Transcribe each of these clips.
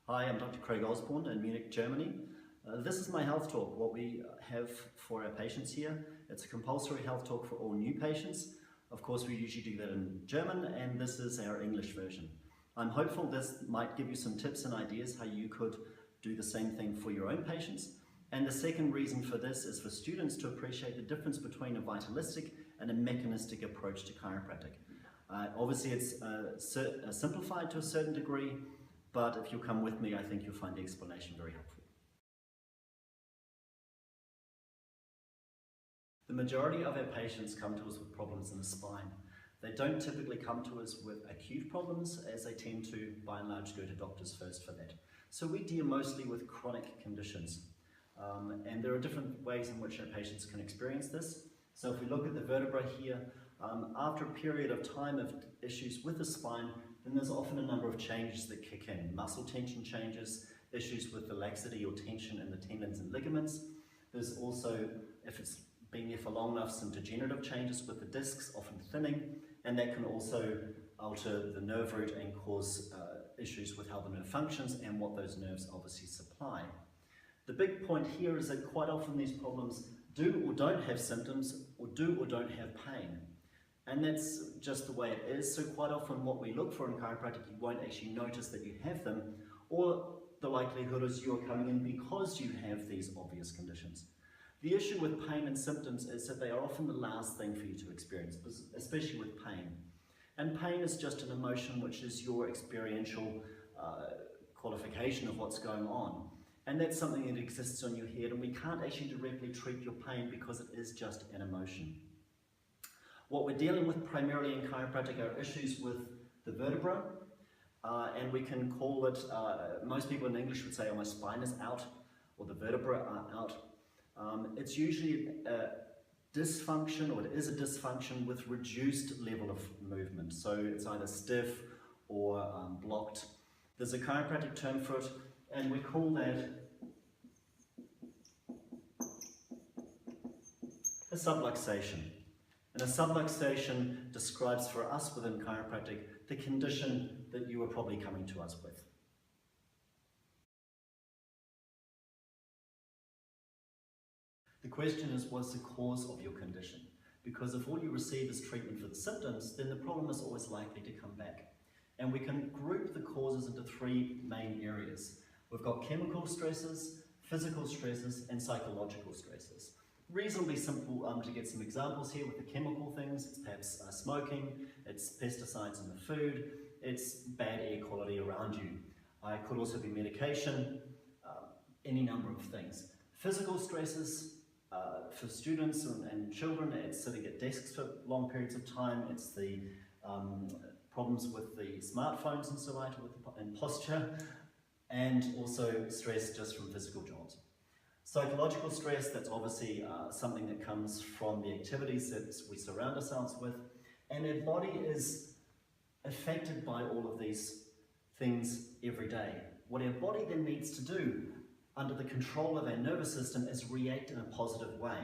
Hi, I'm Dr. Craig Osborne in Munich, Germany. This is my health talk, what we have for our patients here. It's a compulsory health talk for all new patients. Of course, we usually do that in German, and this is our English version. I'm hopeful this might give you some tips and ideas how you could do the same thing for your own patients. And the second reason for this is for students to appreciate the difference between a vitalistic and a mechanistic approach to chiropractic. Obviously, it's simplified to a certain degree, but if you come with me, I think you'll find the explanation very helpful. The majority of our patients come to us with problems in the spine. They don't typically come to us with acute problems, as they tend to, by and large, go to doctors first for that. So we deal mostly with chronic conditions. And there are different ways in which our patients can experience this. So if we look at the vertebra here, after a period of time of issues with the spine, then there's often a number of changes that kick in. Muscle tension changes, issues with the laxity or tension in the tendons and ligaments. There's also, if it's been there for long enough, some degenerative changes with the discs, often thinning, and that can also alter the nerve root and cause issues with how the nerve functions and what those nerves obviously supply. The big point here is that quite often these problems do or don't have symptoms, or do or don't have pain. And that's just the way it is. So quite often what we look for in chiropractic, you won't actually notice that you have them, or the likelihood is you're coming in because you have these obvious conditions. The issue with pain and symptoms is that they are often the last thing for you to experience, especially with pain. And pain is just an emotion which is your experiential qualification of what's going on. And that's something that exists on your head, and we can't actually directly treat your pain because it is just an emotion. What we're dealing with primarily in chiropractic are issues with the vertebra, and we can call it, most people in English would say, oh, my spine is out, or the vertebra are out. It's usually a dysfunction, or it is a dysfunction with reduced level of movement. So it's either stiff or blocked. There's a chiropractic term for it, and we call that a subluxation. And a subluxation describes for us within chiropractic the condition that you are probably coming to us with. The question is, what's the cause of your condition? Because if all you receive is treatment for the symptoms, then the problem is always likely to come back. And we can group the causes into three main areas. We've got chemical stresses, physical stresses, and psychological stresses. Reasonably simple to get some examples here with the chemical things. It's perhaps smoking, it's pesticides in the food, it's bad air quality around you. It could also be medication, any number of things. Physical stresses for students and children, it's sitting at desks for long periods of time, it's the problems with the smartphones and so on, and posture, and also stress just from physical jobs. Psychological stress, that's obviously something that comes from the activities that we surround ourselves with, and our body is affected by all of these things every day. What our body then needs to do, under the control of our nervous system, is react in a positive way.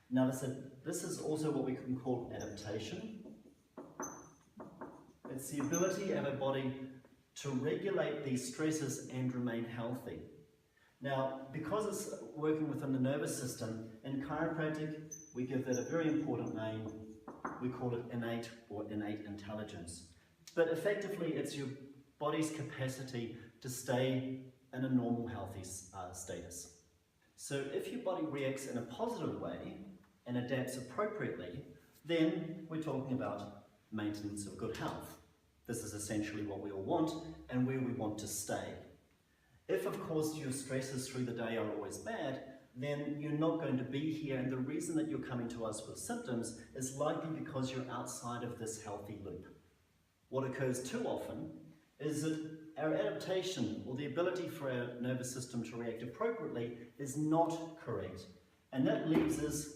Now this is also what we can call adaptation. It's the ability of our body to regulate these stresses and remain healthy. Now, because it's working within the nervous system, in chiropractic, we give that a very important name. We call it innate or innate intelligence. But effectively, it's your body's capacity to stay in a normal, healthy status. So if your body reacts in a positive way and adapts appropriately, then we're talking about maintenance of good health. This is essentially what we all want and where we want to stay. If, of course, your stresses through the day are always bad, then you're not going to be here, and the reason that you're coming to us with symptoms is likely because you're outside of this healthy loop. What occurs too often is that our adaptation, or the ability for our nervous system to react appropriately, is not correct, and that leaves us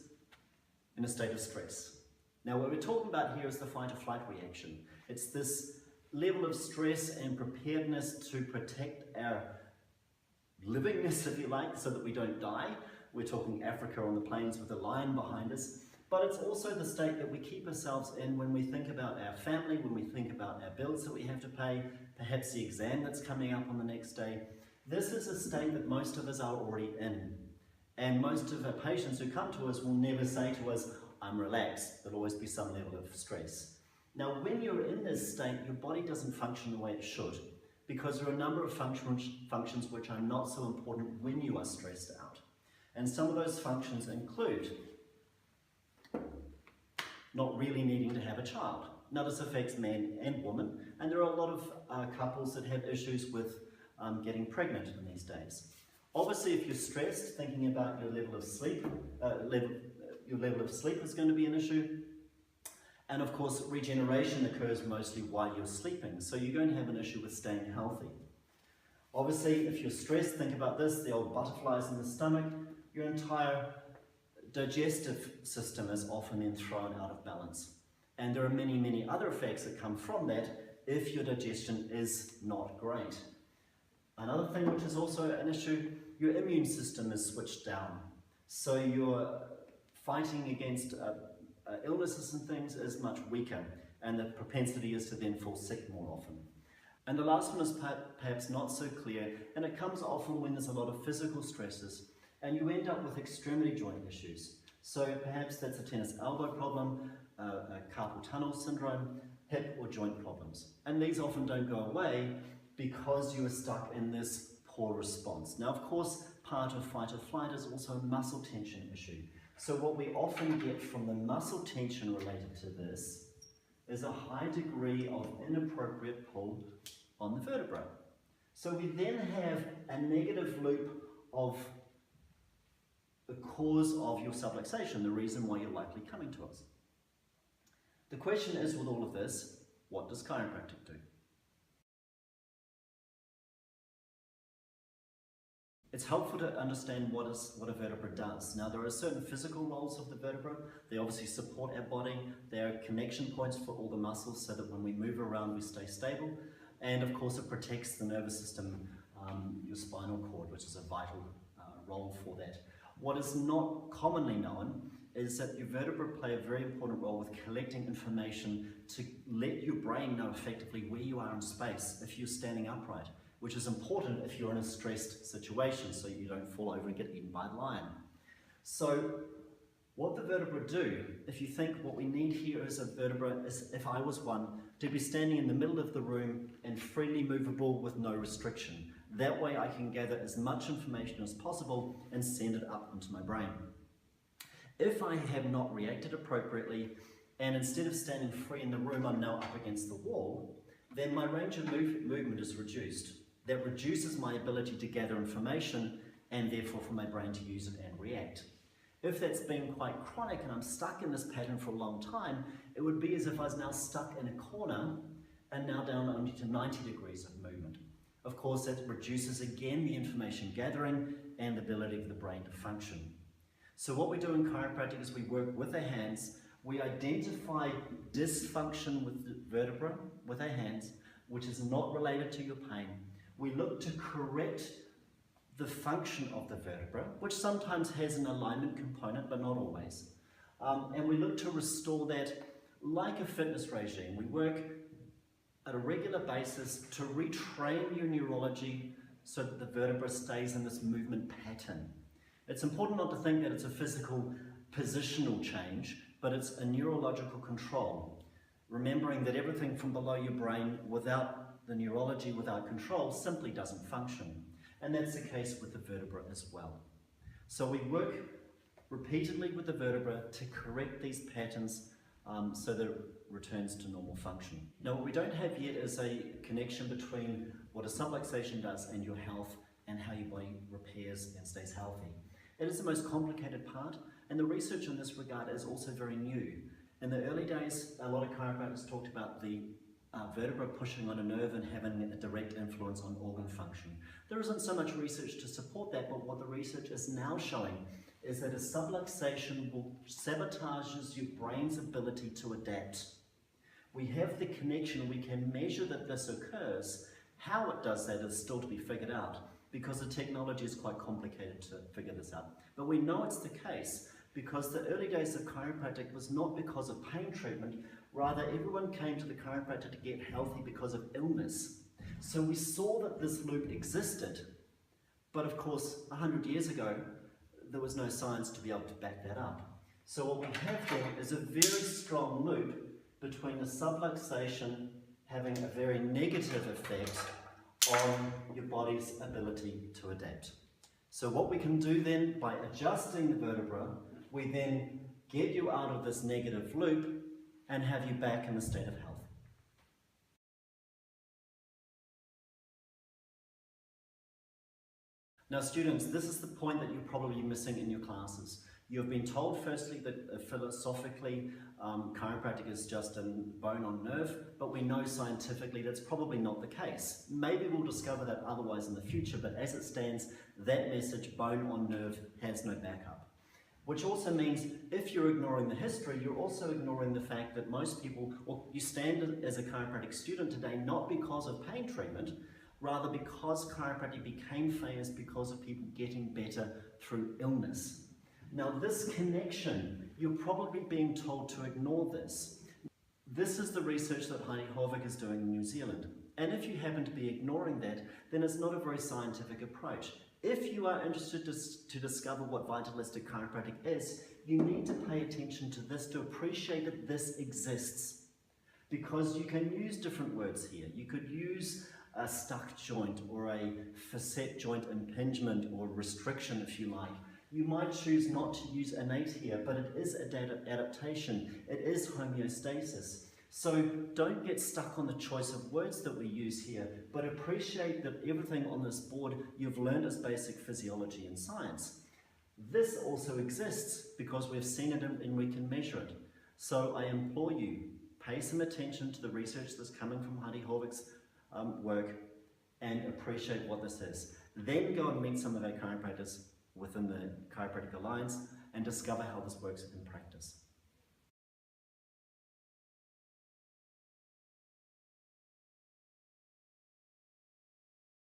in a state of stress. Now, what we're talking about here is the fight or flight reaction. It's this level of stress and preparedness to protect our livingness, if you like, so that we don't die. We're talking Africa on the plains with a lion behind us. But it's also the state that we keep ourselves in when we think about our family, when we think about our bills that we have to pay, perhaps the exam that's coming up on the next day. This is a state that most of us are already in. And most of our patients who come to us will never say to us, I'm relaxed. There'll always be some level of stress. Now, when you're in this state, your body doesn't function the way it should, because there are a number of functions which are not so important when you are stressed out. And some of those functions include not really needing to have a child. Now, this affects men and women, and there are a lot of couples that have issues with getting pregnant in these days. Obviously, if you're stressed, thinking about your level of sleep, your level of sleep is going to be an issue. And of course, regeneration occurs mostly while you're sleeping, so you're going to have an issue with staying healthy. Obviously, if you're stressed, think about this, the old butterflies in the stomach, your entire digestive system is often then thrown out of balance. And there are many, many other effects that come from that if your digestion is not great. Another thing which is also an issue, your immune system is switched down. So you're fighting against illnesses and things is much weaker, and the propensity is to then fall sick more often. And the last one is perhaps not so clear, and it comes often when there's a lot of physical stresses, and you end up with extremity joint issues. So perhaps that's a tennis elbow problem, a carpal tunnel syndrome, hip or joint problems. And these often don't go away because you are stuck in this poor response. Now, of course, part of fight or flight is also a muscle tension issue. So what we often get from the muscle tension related to this is a high degree of inappropriate pull on the vertebra. So we then have a negative loop of the cause of your subluxation, the reason why you're likely coming to us. The question is, with all of this, what does chiropractic do? It's helpful to understand what a vertebra does. Now, there are certain physical roles of the vertebra. They obviously support our body. They are connection points for all the muscles so that when we move around, we stay stable. And of course, it protects the nervous system, your spinal cord, which is a vital role for that. What is not commonly known is that your vertebrae play a very important role with collecting information to let your brain know effectively where you are in space if you're standing upright, which is important if you're in a stressed situation so you don't fall over and get eaten by a lion. So what the vertebrae do, if you think what we need here is a vertebra, is if I was one, to be standing in the middle of the room and freely movable with no restriction. That way I can gather as much information as possible and send it up into my brain. If I have not reacted appropriately, and instead of standing free in the room, I'm now up against the wall, then my range of movement is reduced. That reduces my ability to gather information and therefore for my brain to use it and react. If that's been quite chronic and I'm stuck in this pattern for a long time, it would be as if I was now stuck in a corner and now down only to 90 degrees of movement. Of course, that reduces again the information gathering and the ability of the brain to function. So what we do in chiropractic is we work with our hands, we identify dysfunction with the vertebra with our hands, which is not related to your pain. We look to correct the function of the vertebra, which sometimes has an alignment component, but not always. And we look to restore that like a fitness regime. We work at a regular basis to retrain your neurology so that the vertebra stays in this movement pattern. It's important not to think that it's a physical positional change, but it's a neurological control. Remembering that everything from below your brain without the neurology, without control, simply doesn't function. And that's the case with the vertebra as well. So we work repeatedly with the vertebra to correct these patterns so that it returns to normal function. Now, what we don't have yet is a connection between what a subluxation does and your health and how your body repairs and stays healthy. It is the most complicated part, and the research in this regard is also very new. In the early days, a lot of chiropractors talked about the vertebra pushing on a nerve and having a direct influence on organ function. There isn't so much research to support that, but what the research is now showing is that a subluxation will sabotages your brain's ability to adapt. We have the connection, we can measure that this occurs. How it does that is still to be figured out, because the technology is quite complicated to figure this out. But we know it's the case because the early days of chiropractic was not because of pain treatment, rather everyone came to the chiropractor to get healthy because of illness. So we saw that this loop existed, But of course, 100 years ago, there was no science to be able to back that up. So what we have then is a very strong loop between the subluxation having a very negative effect on your body's ability to adapt. So what we can do then, by adjusting the vertebra, we then get you out of this negative loop and have you back in the state of health. Now students, this is the point that you're probably missing in your classes. You've been told firstly that philosophically chiropractic is just a bone on nerve, but we know scientifically that's probably not the case. Maybe we'll discover that otherwise in the future, but as it stands, that message, bone on nerve, has no backup. Which also means if you're ignoring the history, you're also ignoring the fact that most people, well, you stand as a chiropractic student today not because of pain treatment, rather because chiropractic became famous because of people getting better through illness. Now this connection, you're probably being told to ignore this. This is the research that Heidi Hovig is doing in New Zealand. And if you happen to be ignoring that, then it's not a very scientific approach. If you are interested to discover what vitalistic chiropractic is, you need to pay attention to this to appreciate that this exists. Because you can use different words here. You could use a stuck joint or a facet joint impingement or restriction if you like. You might choose not to use innate here, but it is adaptation, it is homeostasis. So don't get stuck on the choice of words that we use here, but appreciate that everything on this board you've learned as basic physiology and science. This also exists because we've seen it and we can measure it. So I implore you, pay some attention to the research that's coming from Heidi Hovig's work and appreciate what this is. Then go and meet some of our chiropractors within the Chiropractic Alliance and discover how this works in practice.